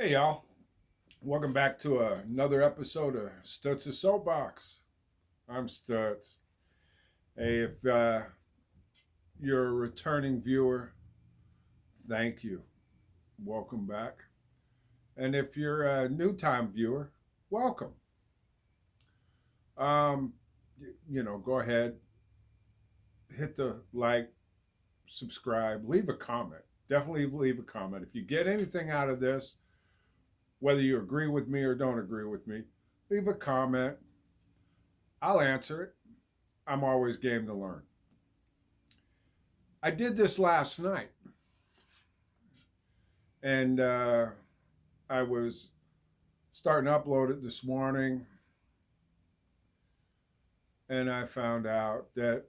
Hey y'all, welcome back to another episode of Stutz's Soapbox. I'm Stutz. Hey, if you're a returning viewer, thank you. Welcome back. And if you're a new time viewer, welcome. Um, go ahead, hit the like, subscribe, leave a comment. Definitely leave a comment. If you get anything out of this, whether you agree with me or don't agree with me, leave a comment. I'll answer it. I'm always game to learn. I did this last night, and I was starting to upload it this morning, and I found out that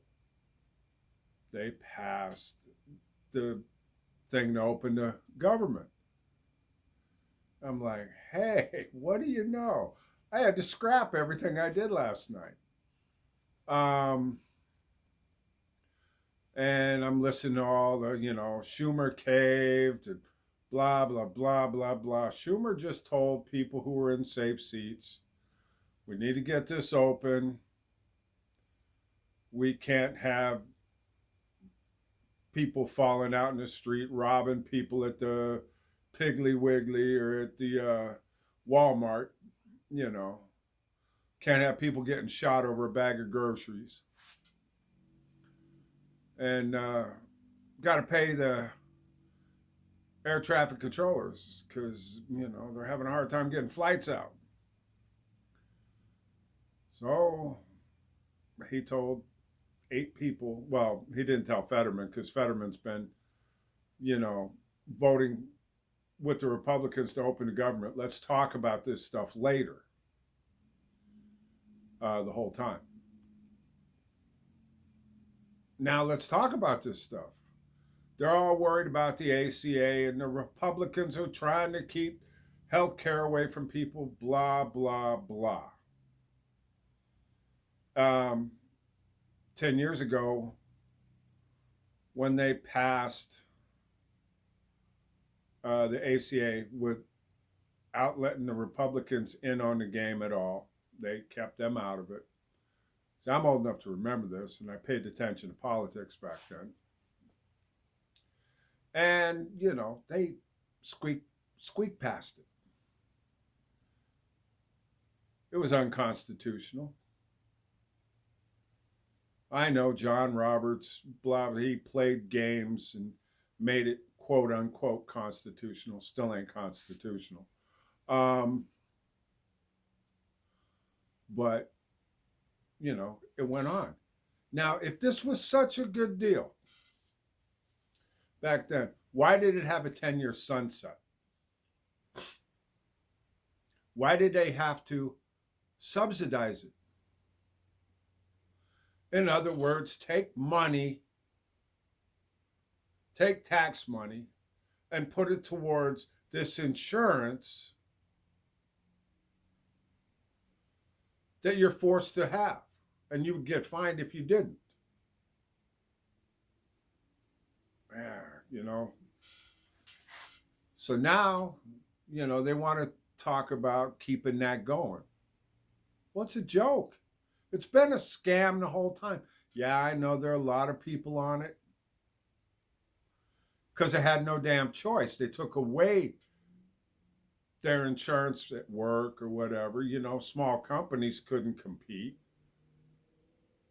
they passed the thing to open the government. I'm like, hey, what do you know? I had to scrap everything I did last night. Um, and I'm listening to all the, Schumer caved and blah, blah, blah, blah, blah. Schumer just told people who were in safe seats, we need to get this open. We can't have people falling out in the street, robbing people at the Piggly Wiggly or at the Walmart. You know, can't have people getting shot over a bag of groceries. And got to pay the air traffic controllers because, they're having a hard time getting flights out. So he told 8 people. Well, he didn't tell Fetterman because Fetterman's been, you know, voting with the Republicans to open the government. Let's talk about this stuff later. The whole time. Now let's talk about this stuff. They're all worried about the ACA, and the Republicans are trying to keep health care away from people. Blah blah blah. 10 years ago, when they passed the ACA without letting the Republicans in on the game at all. They kept them out of it. So I'm old enough to remember this, and I paid attention to politics back then. And, they squeak past it. It was unconstitutional. I know John Roberts, blah, he played games and made it quote unquote constitutional. Still ain't constitutional. But, it went on. Now, if this was such a good deal back then, why did it have a 10-year sunset? Why did they have to subsidize it? In other words, take tax money, and put it towards this insurance that you're forced to have, and you would get fined if you didn't. Yeah. So now, they want to talk about keeping that going. Well, it's a joke. It's been a scam the whole time. Yeah, I know there are a lot of people on it because they had no damn choice. They took away their insurance at work or whatever. Small companies couldn't compete.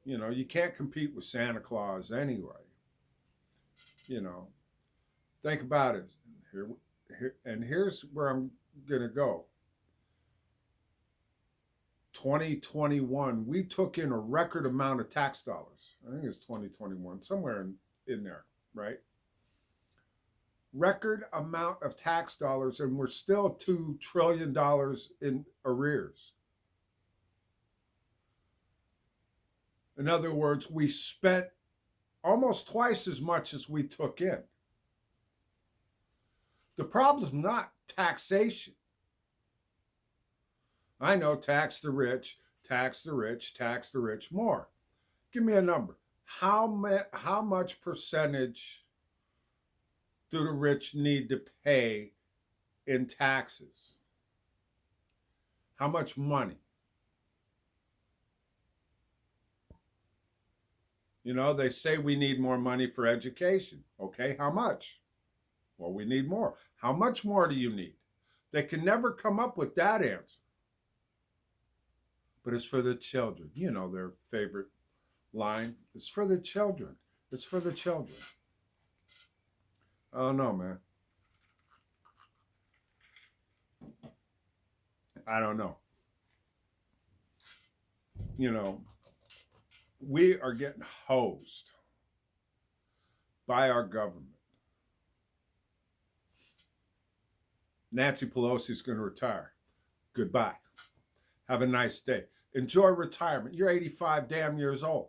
You can't compete with Santa Claus anyway. Think about it. Here's where I'm going to go. 2021, we took in a record amount of tax dollars. I think it's 2021, somewhere in there, right? Record amount of tax dollars, and we're still $2 trillion in arrears. In other words, we spent almost twice as much as we took in. The problem's not taxation. I know, tax the rich, tax the rich, tax the rich more. Give me a number. How much percentage do the rich need to pay in taxes? How much money? You know, they say we need more money for education. Okay, how much? Well, we need more. How much more do you need? They can never come up with that answer. But it's for the children. You know, their favorite line. It's for the children. It's for the children. I don't know, man. I don't know. You know, we are getting hosed by our government. Nancy Pelosi's going to retire. Goodbye. Have a nice day. Enjoy retirement. You're 85 damn years old.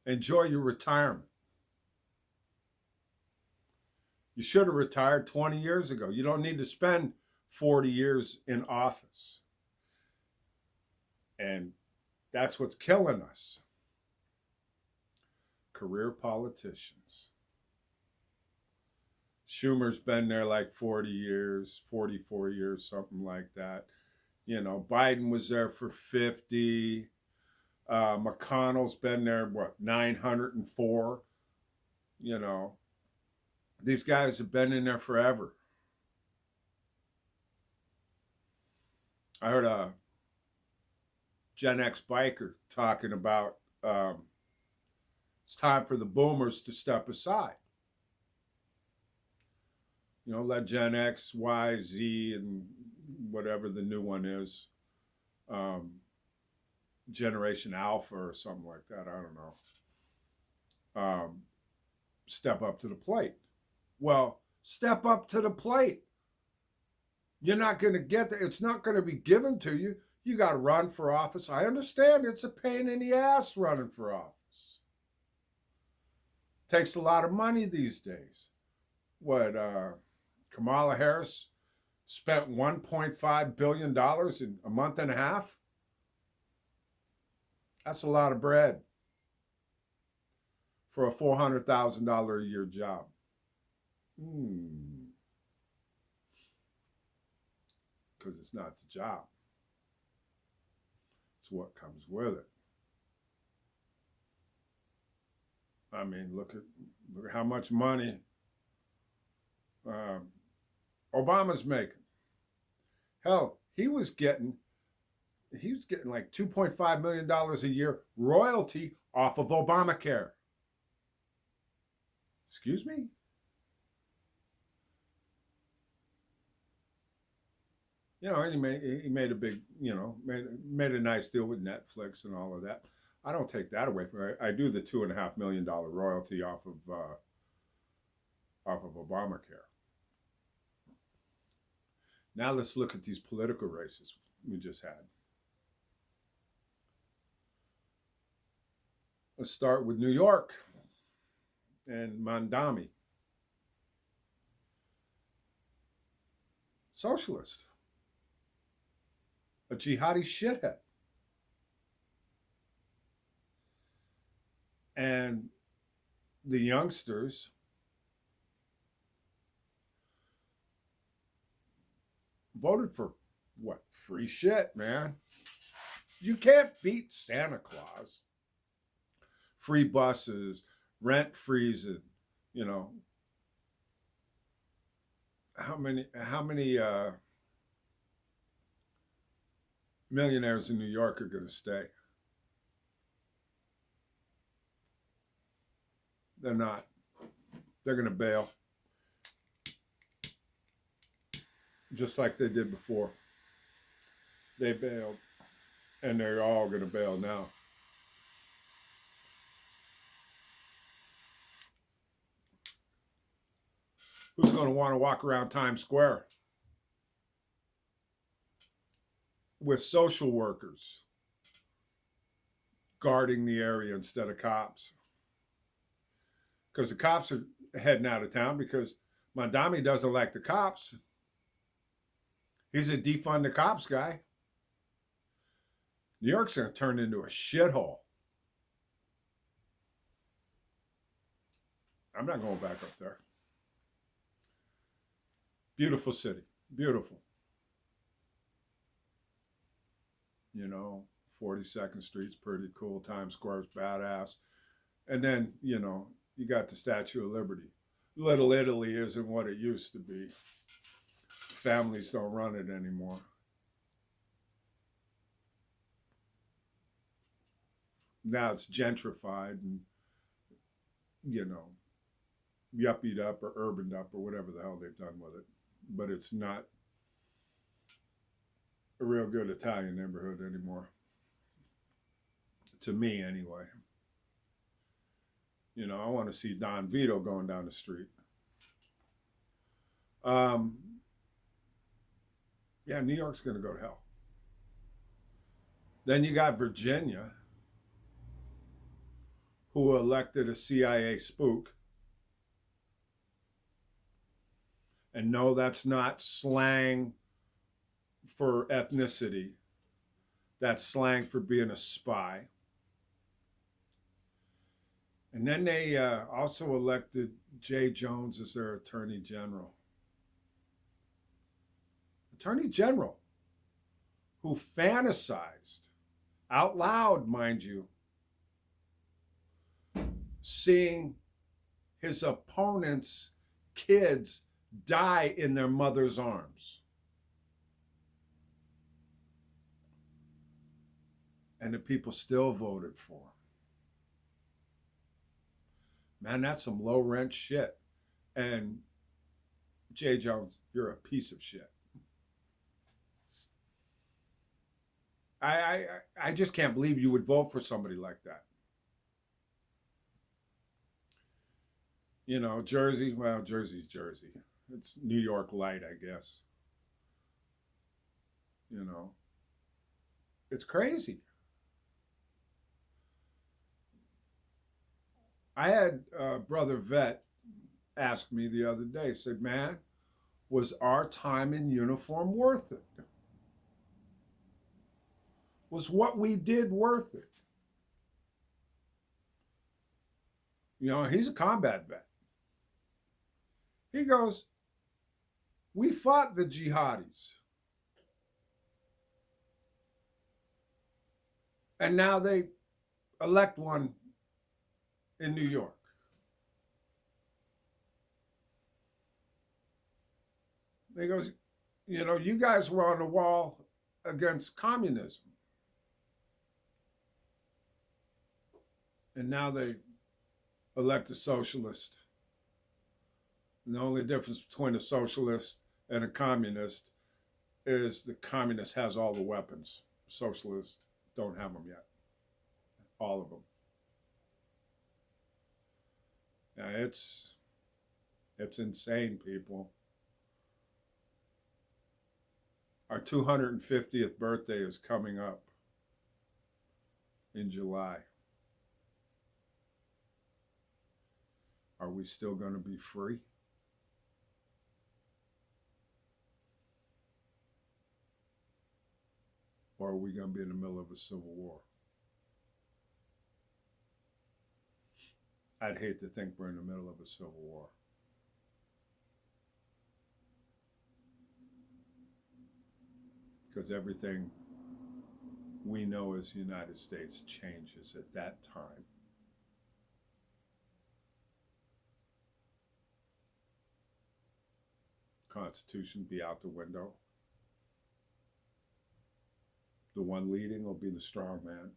Enjoy your retirement. You should have retired 20 years ago. You don't need to spend 40 years in office. And that's what's killing us. Career politicians. Schumer's been there like 40 years, 44 years, something like that. You know, Biden was there for 50. McConnell's been there, 904? You know, these guys have been in there forever. I heard a Gen X biker talking about it's time for the boomers to step aside. You know, let Gen X, Y, Z, and whatever the new one is, Generation Alpha or something like that, I don't know, step up to the plate. Well, step up to the plate. You're not going to get there. It's not going to be given to you. You got to run for office. I understand it's a pain in the ass running for office. Takes a lot of money these days. Kamala Harris spent $1.5 billion in a month and a half? That's a lot of bread for a $400,000 a year job. Because it's not the job. It's what comes with it. I mean, look at how much money Obama's making. Hell, he was getting like $2.5 million a year royalty off of Obamacare. Excuse me? You know, he made a big, you know, made a nice deal with Netflix and all of that. I don't take that away from it. I do the $2.5 million royalty off of Obamacare. Now let's look at these political races we just had. Let's start with New York and Mandami. Socialist. A jihadi shithead. And the youngsters voted for what? Free shit, man. You can't beat Santa Claus. Free buses, rent freezing, you know. How many millionaires in New York are going to stay? They're not. They're going to bail. Just like they did before. They bailed. And they're all going to bail now. Who's going to want to walk around Times Square with social workers guarding the area instead of cops? Because the cops are heading out of town because Mandami doesn't like the cops. He's a defund the cops guy. New York's going to turn into a shithole. I'm not going back up there. Beautiful city. Beautiful. You know, 42nd Street's pretty cool. Times Square's badass. And then, you know, you got the Statue of Liberty. Little Italy isn't what it used to be. Families don't run it anymore. Now it's gentrified and, you know, yuppied up or urbaned up or whatever the hell they've done with it. But it's not a real good Italian neighborhood anymore. To me, anyway. You know, I want to see Don Vito going down the street. Yeah, New York's going to go to hell. Then you got Virginia, who elected a CIA spook. And no, that's not slang for ethnicity. That's slang for being a spy. And then they also elected Jay Jones as their Attorney General. Attorney General, who fantasized out loud, mind you, seeing his opponents' kids die in their mother's arms. And the people still voted for him. Man, that's some low rent shit. And Jay Jones, you're a piece of shit. I just can't believe you would vote for somebody like that. You know, Jersey, well, Jersey's Jersey. It's New York light, I guess. You know, it's crazy. I had Brother Vet ask me the other day, said, man, was our time in uniform worth it? Was what we did worth it? You know, he's a combat vet. He goes, we fought the jihadis. And now they elect one in New York. He goes, you know, you guys were on the wall against communism. And now they elect a socialist. And the only difference between a socialist and a communist is the communist has all the weapons. Socialists don't have them yet. All of them. Now it's insane, people. Our 250th birthday is coming up in July. Are we still going to be free? Or are we going to be in the middle of a civil war? I'd hate to think we're in the middle of a civil war. Because everything we know as the United States changes at that time. Constitution be out the window. The one leading will be the strong man.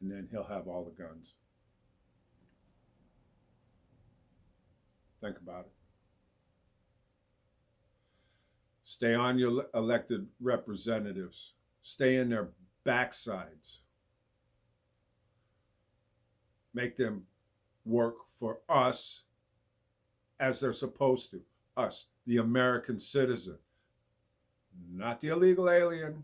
And then he'll have all the guns. Think about it. Stay on your elected representatives. Stay in their backsides. Make them work for us as they're supposed to. Us, the American citizen. Not the illegal alien,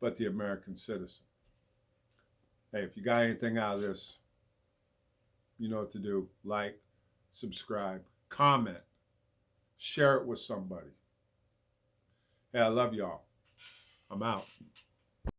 but the American citizen. Hey, if you got anything out of this, you know what to do. Like, subscribe, comment, share it with somebody. Hey, I love y'all. I'm out.